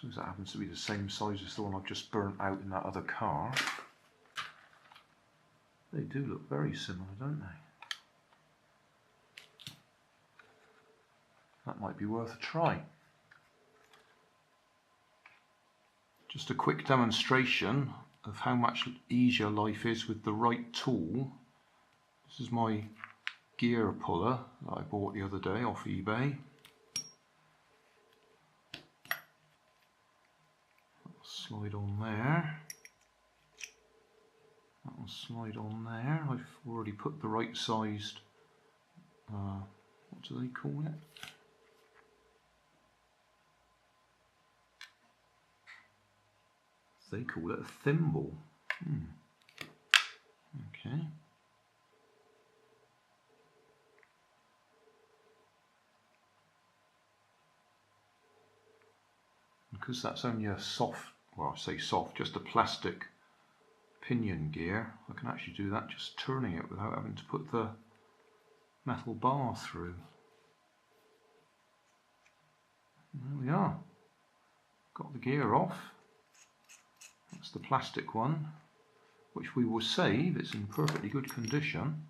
suppose that happens to be the same size as the one I've just burnt out in that other car. They do look very similar, don't they? That might be worth a try. Just a quick demonstration of how much easier life is with the right tool. This is my gear puller that I bought the other day off eBay. That'll slide on there. That will slide on there. I've already put the right sized, what do they call it? They call it a thimble. Okay. Because that's only a soft, well, I say soft, just a plastic pinion gear, I can actually do that just turning it without having to put the metal bar through. There we are. Got the gear off. That's the plastic one, which we will save. It's in perfectly good condition.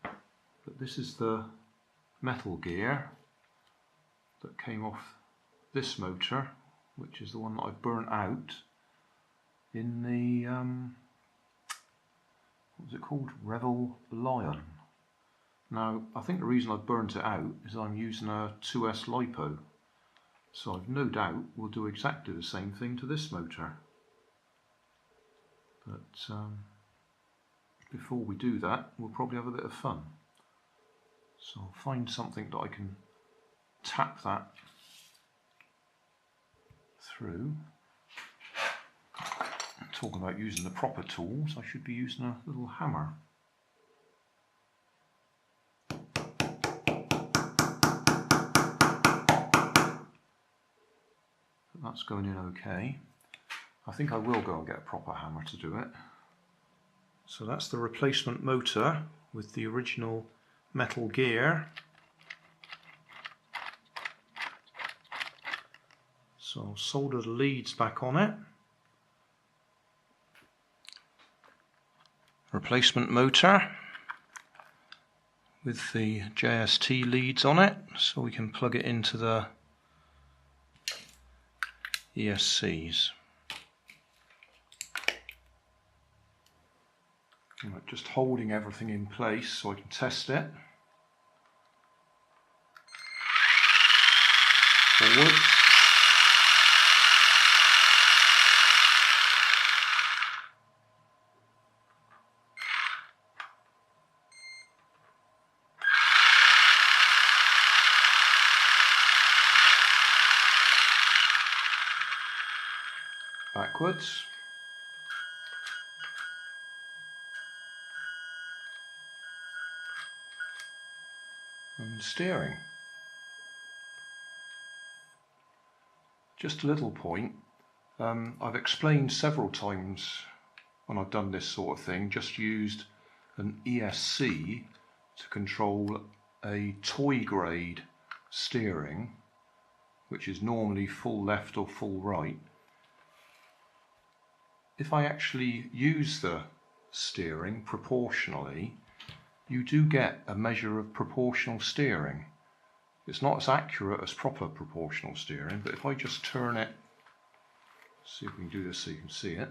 But this is the metal gear that came off this motor, which is the one that I've burnt out in the, what was it called? Revell Lion. Now, I think the reason I've burnt it out is I'm using a 2S LiPo. So I've no doubt we'll do exactly the same thing to this motor. But before we do that, we'll probably have a bit of fun. So I'll find something that I can tap that through. Talking about using the proper tools, I should be using a little hammer. That's going in okay. I think I will go and get a proper hammer to do it. So that's the replacement motor with the original metal gear. So I'll solder the leads back on it. Replacement motor with the JST leads on it, so we can plug it into the ESCs. Right, just holding everything in place so I can test it. Forward. Backwards. And steering. Just a little point, I've explained several times when I've done this sort of thing, just used an ESC to control a toy grade steering, which is normally full left or full right. If I actually use the steering proportionally, you do get a measure of proportional steering. It's not as accurate as proper proportional steering, but if I just turn it, see if we can do this so you can see it,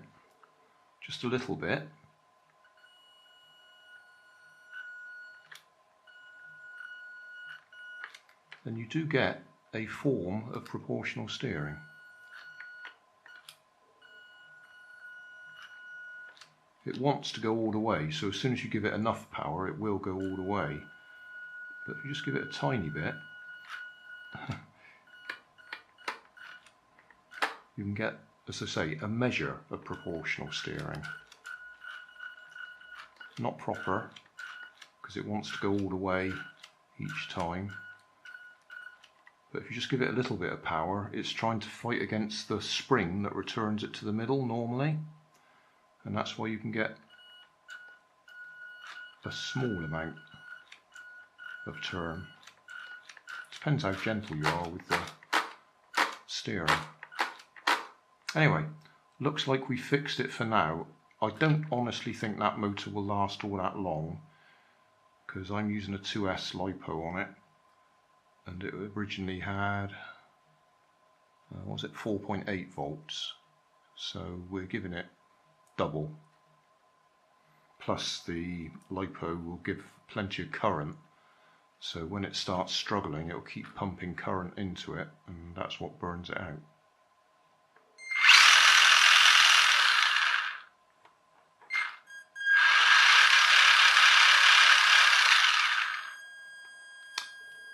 just a little bit, then you do get a form of proportional steering. It wants to go all the way, so as soon as you give it enough power, it will go all the way. But if you just give it a tiny bit, you can get, as I say, a measure of proportional steering. Not proper, because it wants to go all the way each time. But if you just give it a little bit of power, it's trying to fight against the spring that returns it to the middle normally. And that's why you can get a small amount of turn. Depends how gentle you are with the steering. Anyway, looks like we fixed it for now. I don't honestly think that motor will last all that long, because I'm using a 2S LiPo on it, and it originally had, what was it, 4.8 volts, so we're giving it double, plus the LiPo will give plenty of current, so when it starts struggling it'll keep pumping current into it, and that's what burns it out.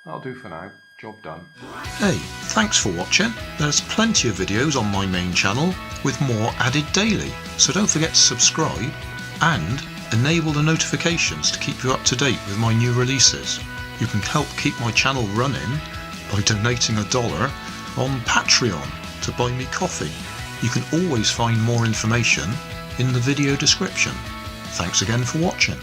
That'll do for now. Job done. Hey, thanks for watching. There's plenty of videos on my main channel with more added daily, so don't forget to subscribe and enable the notifications to keep you up to date with my new releases. You can help keep my channel running by donating $1 on Patreon to buy me coffee. You can always find more information in the video description. Thanks again for watching.